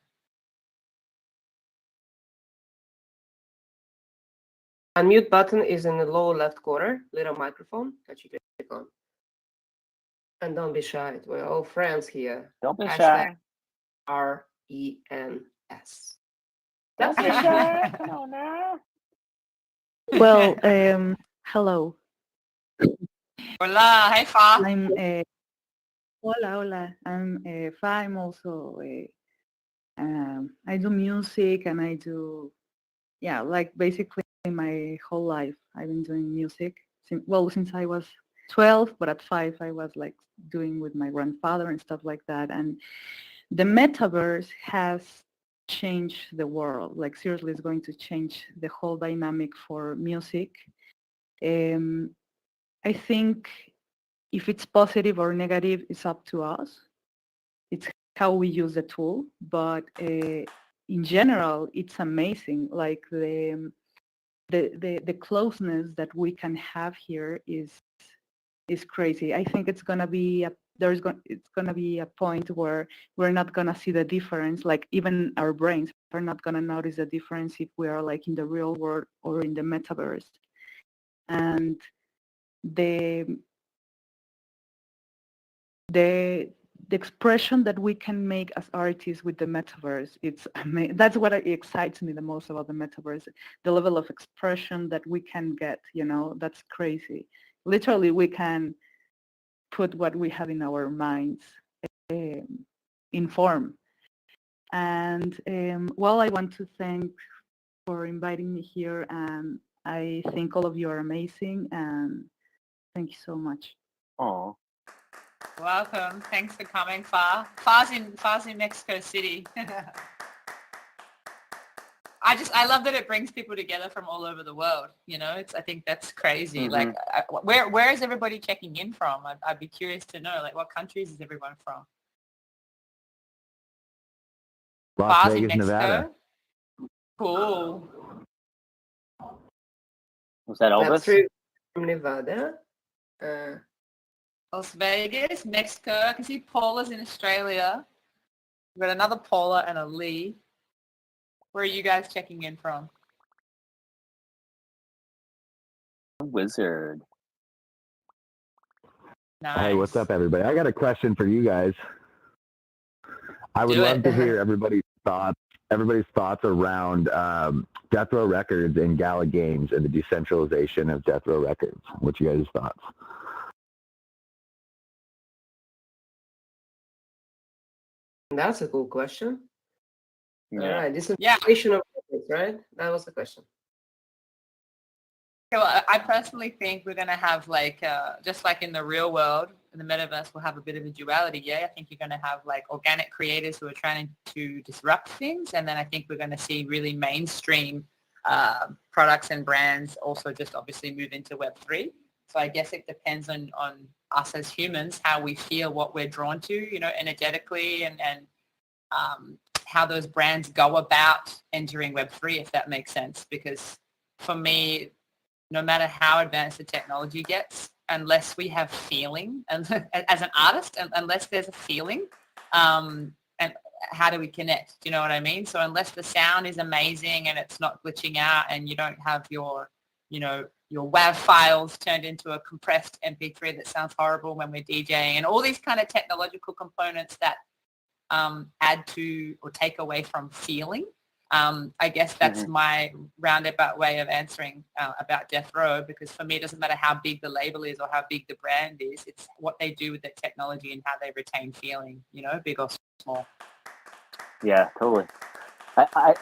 Unmute button is in the lower left corner, little microphone that you click on. And don't be shy. We're all friends here. Don't be shy. RENS. Don't be shy. Come on now. Well, hello. Hola, hey Fa. I'm hola. I'm Fa. I'm also I do music, and I do like basically my whole life I've been doing music since I was 12, but at 5 I was like doing with my grandfather and stuff like that. And the metaverse has changed the world. Like seriously, it's going to change the whole dynamic for music. I think if it's positive or negative, it's up to us. It's how we use the tool, but in general, it's amazing. Like the closeness that we can have here is crazy. I think it's gonna be it's gonna be a point where we're not gonna see the difference. Like even our brains are not gonna notice the difference if we are like in the real world or in the metaverse. And the expression that we can make as artists with the metaverse, that's what excites me the most about the metaverse. The level of expression that we can get, you know, that's crazy. Literally, we can put what we have in our minds in form. And well, I want to thank for inviting me here, and I think all of you are amazing, and thank you so much. Oh. Welcome. Thanks for coming, Fa. Fa's in Mexico City. I love that it brings people together from all over the world. You know, I think that's crazy. Mm-hmm. Like, where is everybody checking in from? I'd be curious to know, like, what countries is everyone from? Las Vegas, Nevada. Cool. Was that Elvis? That's true. From Nevada. Las Vegas, Mexico. I can see Paula's in Australia. We've got another Paula and a Lee. Where are you guys checking in from? Wizard. Nice. Hey, what's up, everybody? I got a question for you guys. I would love to hear everybody's thoughts around Death Row Records and Gala Games and the decentralization of Death Row Records. What's you guys' thoughts? That's a cool question. Yeah. All right, decentralization of records, right? That was the question. Okay, well, I personally think we're going to have like, just like in the real world, in the metaverse, we'll have a bit of a duality. Yeah, I think you're going to have like organic creators who are trying to disrupt things. And then I think we're going to see really mainstream products and brands also just obviously move into Web3. So I guess it depends on us as humans, how we feel, what we're drawn to, you know, energetically, and how those brands go about entering Web3, if that makes sense. Because for me, no matter how advanced the technology gets, unless we have feeling, and as an artist, unless there's a feeling, and how do we connect? Do you know what I mean? So unless the sound is amazing and it's not glitching out, and you don't have your, you know, your WAV files turned into a compressed MP3 that sounds horrible when we're DJing, and all these kind of technological components that add to or take away from feeling. I guess that's my roundabout way of answering about Death Row, because for me it doesn't matter how big the label is or how big the brand is, it's what they do with their technology and how they retain feeling, you know, big or small. Yeah, totally. I'd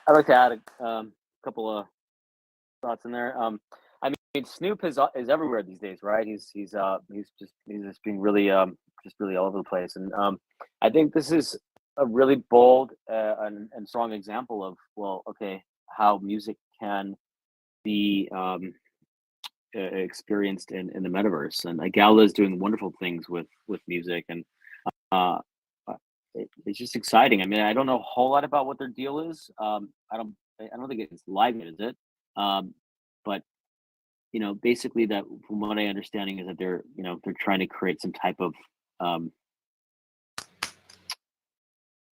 like to add a couple of thoughts in there. I mean, Snoop is everywhere these days, right? He's just being really just really all over the place, and I think this is a really bold and strong example of, well, okay, how music can be experienced in the metaverse. And Gala is doing wonderful things with music, and it's just exciting. I mean, I don't know a whole lot about what their deal is. I don't think it's live yet, is it? But you know, basically, that from what I understanding is that they're trying to create some type of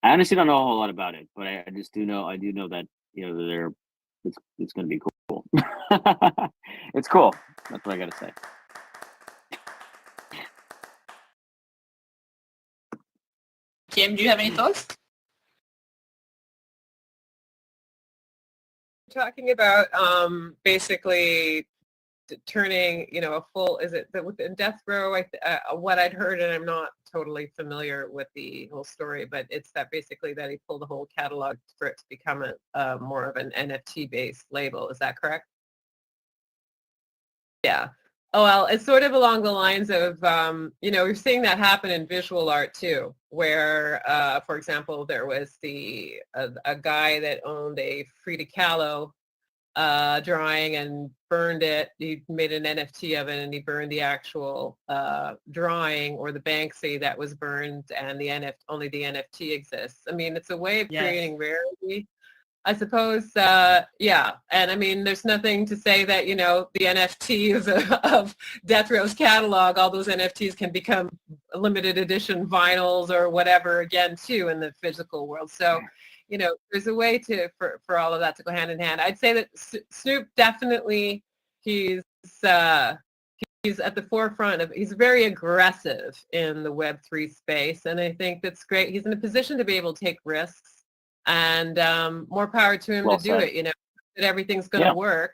I honestly don't know a whole lot about it, but I do know that, you know, it's going to be cool. It's cool. That's what I got to say. Kim, do you have any thoughts? Talking about basically turning, you know, a full, is it that within Death Row, what I'd heard, and I'm not totally familiar with the whole story, but it's that basically that he pulled the whole catalog for it to become a more of an NFT based label. Is that correct? Yeah. Oh, well, it's sort of along the lines of, you know, we're seeing that happen in visual art too, where, for example, there was a guy that owned a Frida Kahlo drawing and burned it. He made an NFT of it, and he burned the actual drawing, or the Banksy that was burned, and only the NFT exists. I mean, it's a way of creating rarity, I suppose. Yeah, and I mean, there's nothing to say that, you know, the NFTs of Death Row's catalog, all those NFTs can become limited edition vinyls or whatever again too in the physical world. So, you know, there's a way for all of that to go hand in hand. I'd say that Snoop definitely, he's at the forefront of, he's very aggressive in the Web3 space, and I think that's great. He's in a position to be able to take risks, and more power to him to do it. You know, that everything's going to work,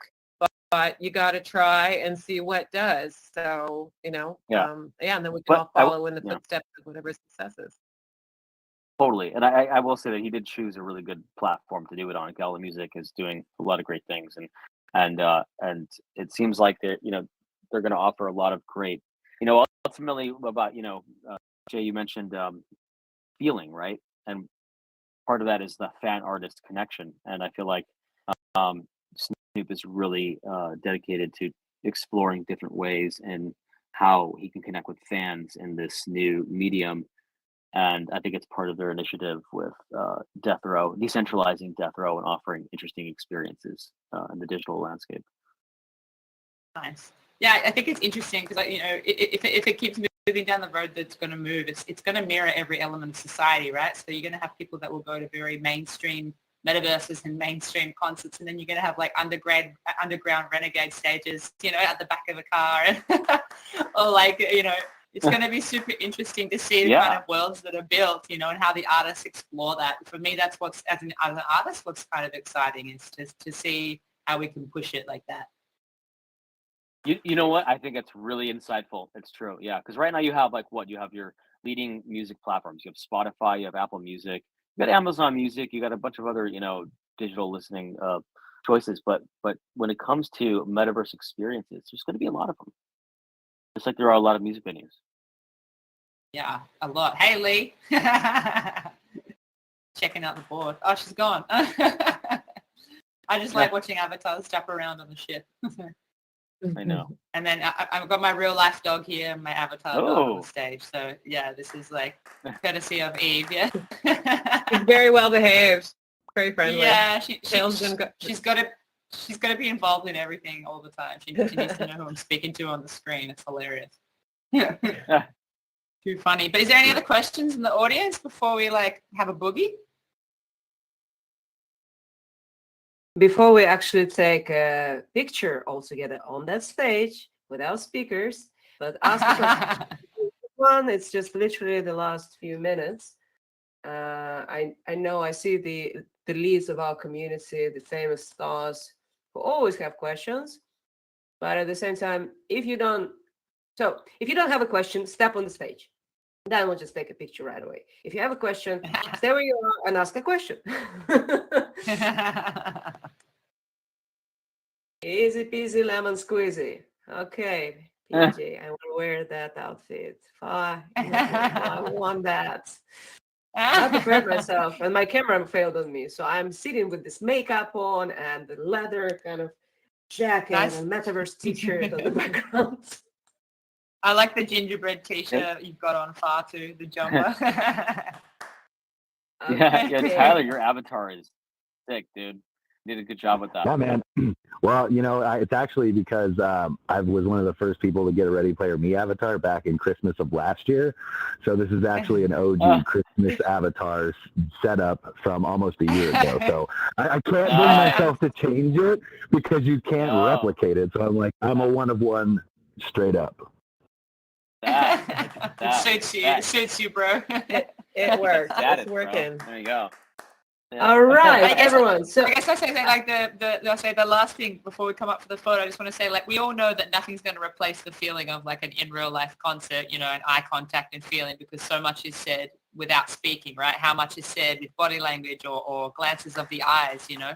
but you got to try and see what does. So, you know, and then we can all follow in the footsteps of whatever success is. Totally, and I will say that he did choose a really good platform to do it on. Gala Music is doing a lot of great things, and it seems like they're going to offer a lot of great, you know, ultimately about, you know, Jay, you mentioned feeling, right? And part of that is the fan artist connection, and I feel like Snoop is really dedicated to exploring different ways and how he can connect with fans in this new medium. And I think it's part of their initiative with Death Row, decentralizing Death Row and offering interesting experiences in the digital landscape. Nice. Yeah, I think it's interesting because, you know, if it keeps moving down the road that's going to move, it's going to mirror every element of society, right? So you're going to have people that will go to very mainstream metaverses and mainstream concerts, and then you're going to have like underground renegade stages, you know, at the back of a car, or like, you know. It's going to be super interesting to see the kind of worlds that are built, you know, and how the artists explore that. For me, that's what's, as an artist, what's kind of exciting is just to see how we can push it like that. You know what? I think it's really insightful. It's true. Yeah. Because right now you have you have your leading music platforms. You have Spotify, you have Apple Music, you got Amazon Music, you got a bunch of other, you know, digital listening choices. But when it comes to metaverse experiences, there's going to be a lot of them. Just like there are a lot of music venues. Yeah, a lot. Hey, Lee. Checking out the board. Oh, she's gone. I just like watching avatars jump around on the ship. I know. And then I've got my real life dog here, my avatar dog on the stage. So, yeah, this is like courtesy of Eve, yeah. She's very well behaved. Very friendly. Yeah, she's got to be involved in everything all the time. She needs to know who I'm speaking to on the screen. It's hilarious. Too funny. But is there any other questions in the audience before we like have a boogie? before we actually take a picture all together on that stage without speakers, but ask a question. One, it's just literally the last few minutes. I know I see the leads of our community, the famous stars, who always have questions. But at the same time, if you don't have a question, step on the stage. Then we'll just take a picture right away. If you have a question, stay where you are and ask a question. Easy peasy lemon squeezy. Okay, PJ, I want to wear that outfit. I want that. I prepared myself, and my camera failed on me, so I'm sitting with this makeup on and the leather kind of jacket and Metaverse t-shirt on the background. I like the gingerbread t-shirt you've got on Fatu, the jumper. Yeah, Tyler, your avatar is sick, dude. You did a good job with that. Yeah, man. Well, you know, it's actually because I was one of the first people to get a Ready Player Me avatar back in Christmas of last year. So this is actually an OG Christmas avatar setup from almost a year ago. So I can't bring myself to change it because you can't replicate it. So I'm like, I'm a one of one straight up. It suits you, bro. It works. It's working. Bro. There you go. Yeah. All right, everyone. So I guess I say like the last thing before we come up for the photo. I just want to say, like, we all know that nothing's going to replace the feeling of like an in real life concert, you know, and eye contact and feeling, because so much is said without speaking, right? How much is said with body language or glances of the eyes, you know.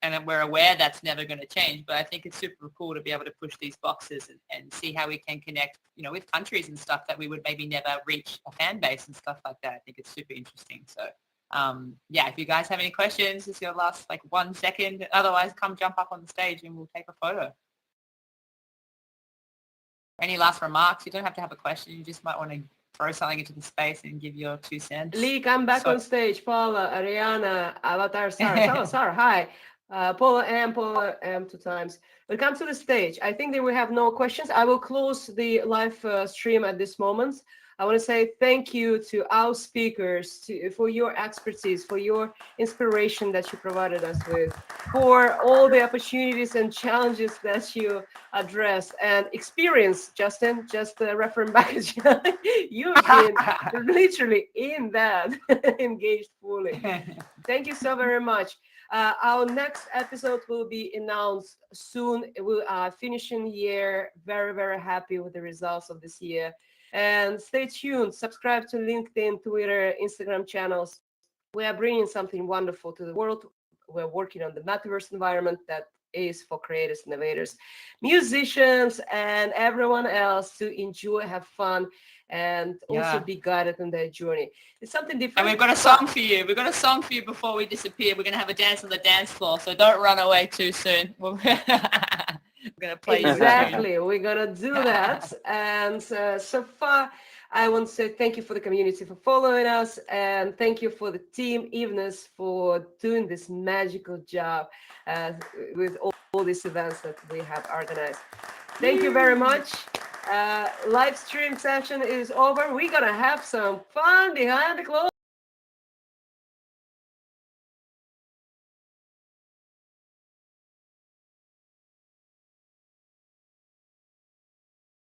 And we're aware that's never going to change, but I think it's super cool to be able to push these boxes and see how we can connect, you know, with countries and stuff that we would maybe never reach a fan base and stuff like that. I think it's super interesting. So, yeah, if you guys have any questions, this is your last like 1 second. Otherwise, come jump up on the stage and we'll take a photo. Any last remarks? You don't have to have a question. You just might want to throw something into the space and give your 2 cents. Lee, come back on stage. Paula, Ariana, Avatar, Sarah, hi. Paula M 2 times. Welcome to the stage. I think that we have no questions. I will close the live stream at this moment. I want to say thank you to our speakers for your expertise, for your inspiration that you provided us with, for all the opportunities and challenges that you addressed and experience, Justine, just referring back to you've been literally in that, engaged fully. Thank you so very much. Our next episode will be announced soon. We'll finishing year. Very, very happy with the results of this year. And stay tuned. Subscribe to LinkedIn, Twitter, Instagram channels. We are bringing something wonderful to the world. We're working on the Metaverse environment that is for creators, innovators, musicians, and everyone else to enjoy, have fun, and also be guided on their journey. It's something different. And we've got a song for you. We've got a song for you before we disappear. We're going to have a dance on the dance floor, so don't run away too soon. We're going to play exactly. We're going to do that. And so far, I want to say thank you for the community for following us, and thank you for the team, Evenness, for doing this magical job with all these events that we have organized. Thank you very much. Live stream session is over. We're going to have some fun behind the closed